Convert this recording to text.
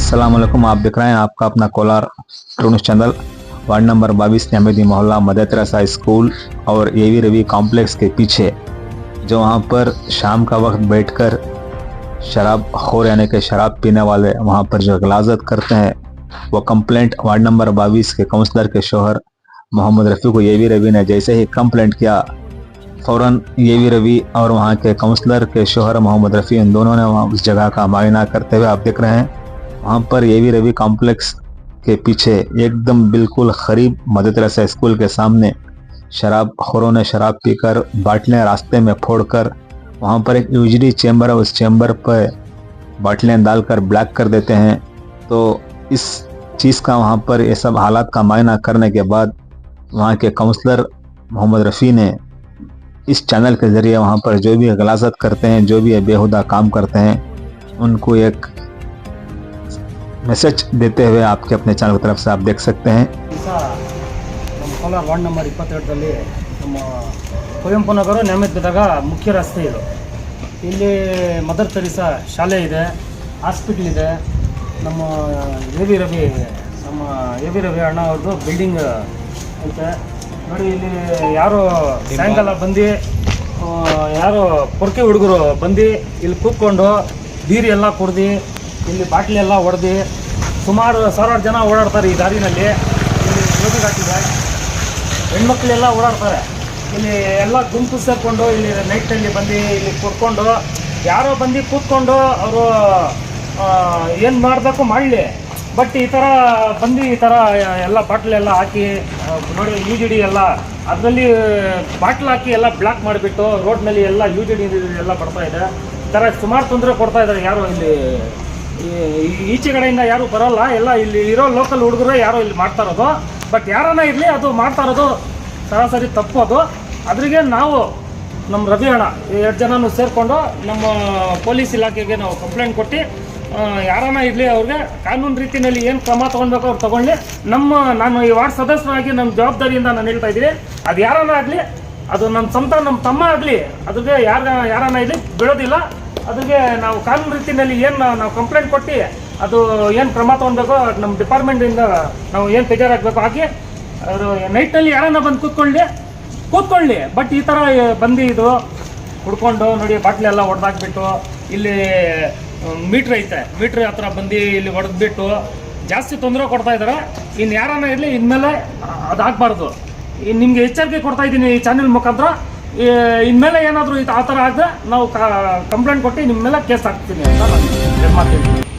अस्सलाम वालेकुम। आप देख रहे हैं आपका अपना Kolar news channel. Ward number 22 Ahmadi मोहल्ला मदर तेरेसा स्कूल और एवी रवि कॉम्प्लेक्स के पीछे जो वहाँ पर शाम का वक्त बैठकर शराब खोर यानी कि शराब पीने वाले वहाँ पर जो गलाजत करते हैं, वो कंप्लेंट वार्ड नंबर 22 के काउंसलर के शोहर मोहम्मद रफ़ी को एवी रवि ने जैसे ही कंप्लेंट किया, फ़ौरन एवी रवि और वहाँ के काउंसलर के शोहर मोहम्मद रफ़ी इन दोनों ने वहाँ उस जगह का मुआयना करते हुए आप देख रहे हैं वहाँ पर एवी रवि कॉम्प्लेक्स के पीछे एकदम बिल्कुल करीब मदर तेरेसा स्कूल के सामने शराब खोरों ने शराब पीकर बाटलें रास्ते में फोड़कर वहाँ पर एक यूजरी चैम्बर है, उस चैम्बर पर बाटलें डालकर ब्लैक कर देते हैं। तो इस चीज़ का वहाँ पर ये सब हालात का मुआयना करने के बाद वहाँ के काउंसलर मोहम्मद रफ़ी ने इस चैनल के ज़रिए वहाँ पर जो भी गलाजत करते हैं, जो भी बेहुदा काम करते हैं, उनको एक मैसेज देते हुए आपके अपने चैनल की तरफ से आप देख सकते हैं। ನಮ್ಮ ಕೋಲಾರ ವಾರ್ಡ್ ನಂಬರ್ 22ರಲ್ಲಿ ನಮ್ಮ ಕುವೆಂಪು ನಗರ ನ್ಯಾಮತಿದಾಗ ಮುಖ್ಯ ರಸ್ತೆ ಇದು. ಇಲ್ಲಿ ಮದರ್ ತೆರೇಸಾ ಶಾಲೆ ಇದೆ, ಹಾಸ್ಪಿಟಲ್ ಇದೆ, ನಮ್ಮ ಎವಿ ರವಿ ಅಣ್ಣ ಅವ್ರದ್ದು ಬಿಲ್ಡಿಂಗ್ ಐತೆ ನೋಡಿ. ಇಲ್ಲಿ ಯಾರು ಸಾಯಂಕಾಲ ಬಂದು ಯಾರು ಪೊರ್ಕೆ ಹುಡುಗರು ಬಂದು ಇಲ್ಲಿ ಕೂತ್ಕೊಂಡು ಬೀರಿ ಎಲ್ಲ ಕುಡ್ದು ಇಲ್ಲಿ ಬಾಟ್ಲಿ ಎಲ್ಲ ಹೊಡೆದು ಸುಮಾರು ಸಾವಿರಾರು ಜನ ಓಡಾಡ್ತಾರೆ ಈ ದಾರಿನಲ್ಲಿ. ಇಲ್ಲಿ ಜೋಗಿಗೆ ಹಾಕಿದೆ, ಹೆಣ್ಮಕ್ಳೆಲ್ಲ ಓಡಾಡ್ತಾರೆ. ಇಲ್ಲಿ ಎಲ್ಲ ಗುಂಪು ಸೇರಿಕೊಂಡು ಇಲ್ಲಿ ನೈಟಲ್ಲಿ ಬಂದು ಇಲ್ಲಿ ಕೂತ್ಕೊಂಡು ಯಾರೋ ಬಂದು ಕೂತ್ಕೊಂಡು ಅವರು ಏನು ಮಾಡಬೇಕು ಮಾಡಲಿ, ಬಟ್ ಈ ಥರ ಬಂದು ಈ ಥರ ಎಲ್ಲ ಬಾಟ್ಲೆಲ್ಲ ಹಾಕಿ ನೋಡಿ UGD ಎಲ್ಲ ಅದರಲ್ಲಿ ಬಾಟ್ಲ್ ಹಾಕಿ ಎಲ್ಲ ಬ್ಲಾಕ್ ಮಾಡಿಬಿಟ್ಟು ರೋಡ್ನಲ್ಲಿ ಎಲ್ಲ UGD ಎಲ್ಲ ಬರ್ತಾ ಇದೆ. ಈ ಥರ ಸುಮಾರು ತೊಂದರೆ ಕೊಡ್ತಾ ಇದ್ದಾರೆ. ಯಾರು ಇಲ್ಲಿ ಈಚೆ ಕಡೆಯಿಂದ ಯಾರು ಬರೋಲ್ಲ, ಎಲ್ಲ ಇಲ್ಲಿ ಇರೋ ಲೋಕಲ್ ಹುಡುಗರು ಯಾರೋ ಇಲ್ಲಿ ಮಾಡ್ತಾ ಇರೋದು. ಬಟ್ ಯಾರನ್ನ ಇರಲಿ ಅದು ಮಾಡ್ತಾ ಇರೋದು ಸರಾಸರಿ ತಪ್ಪು. ಅದು ಅದ್ರಿಗೆ ನಾವು ನಮ್ಮ ರವಿ ಅಣ್ಣ 2 ಜನನೂ ಸೇರಿಕೊಂಡು ನಮ್ಮ ಪೊಲೀಸ್ ಇಲಾಖೆಗೆ ನಾವು ಕಂಪ್ಲೇಂಟ್ ಕೊಟ್ಟು ಯಾರನ್ನ ಇರಲಿ ಅವ್ರಿಗೆ ಕಾನೂನು ರೀತಿಯಲ್ಲಿ ಏನು ಕ್ರಮ ತೊಗೊಳ್ಬೇಕು ಅವ್ರು ತೊಗೊಳ್ಳಿ. ನಾನು ಈ ವಾರ್ಡ್ ಸದಸ್ಯರಾಗಿ ನಮ್ಮ ಜವಾಬ್ದಾರಿಯಿಂದ ನಾನು ಹೇಳ್ತಾ ಇದ್ದೀನಿ, ಅದು ಯಾರನ್ನ ಆಗಲಿ, ಅದು ನಮ್ಮ ತಮ್ಮ ಆಗಲಿ, ಅದ್ರಿಗೆ ಯಾರನ್ನ ಇರಲಿ ಬಿಡೋದಿಲ್ಲ. ಅದ್ರಿಗೆ ನಾವು ಕಾನೂನು ರೀತಿಯಲ್ಲಿ ಏನು ನಾವು ಕಂಪ್ಲೇಂಟ್ ಕೊಟ್ಟು ಅದು ಏನು ಕ್ರಮ ತೊಗೊಳ್ಬೇಕು ನಮ್ಮ ಡಿಪಾರ್ಟ್ಮೆಂಟಿಂದ ನಾವು ಏನು ಬೇಜಾರಾಗಬೇಕು ಹಾಕಿ ಅವರು ನೈಟ್ನಲ್ಲಿ ಯಾರನ್ನ ಬಂದು ಕೂತ್ಕೊಳ್ಳಿ. ಬಟ್ ಈ ಥರ ಬಂದು ಇದು ಕುಡ್ಕೊಂಡು ನೋಡಿ ಬಾಟ್ಲಿ ಎಲ್ಲ ಹೊಡೆದಾಕ್ಬಿಟ್ಟು ಇಲ್ಲಿ ಮೀಟ್ರ್ ಐತೆ, ಮೀಟ್ರ್ ಹತ್ರ ಬಂದು ಇಲ್ಲಿ ಹೊಡೆದ್ಬಿಟ್ಟು ಜಾಸ್ತಿ ತೊಂದರೆ ಕೊಡ್ತಾ ಇದ್ದಾರೆ. ಇನ್ನು ಯಾರನ್ನ ಇರಲಿ ಇನ್ಮೇಲೆ ಅದಾಗಬಾರ್ದು. ನಿಮಗೆ ಎಚ್ಚರಿಕೆ ಕೊಡ್ತಾ ಇದ್ದೀನಿ ಈ ಚಾನೆಲ್ ಮುಖಾಂತರ. ಇನ್ಮೇಲೆ ಏನಾದರೂ ಆ ಥರ ಆದರೆ ನಾವು ಕಂಪ್ಲೇಂಟ್ ಕೊಟ್ಟು ನಿಮ್ಮ ಮೇಲೆ ಕೇಸ್ ಹಾಕ್ತೀನಿ ಅಂತ ನಾನು ಮಾಡ್ತೀನಿ.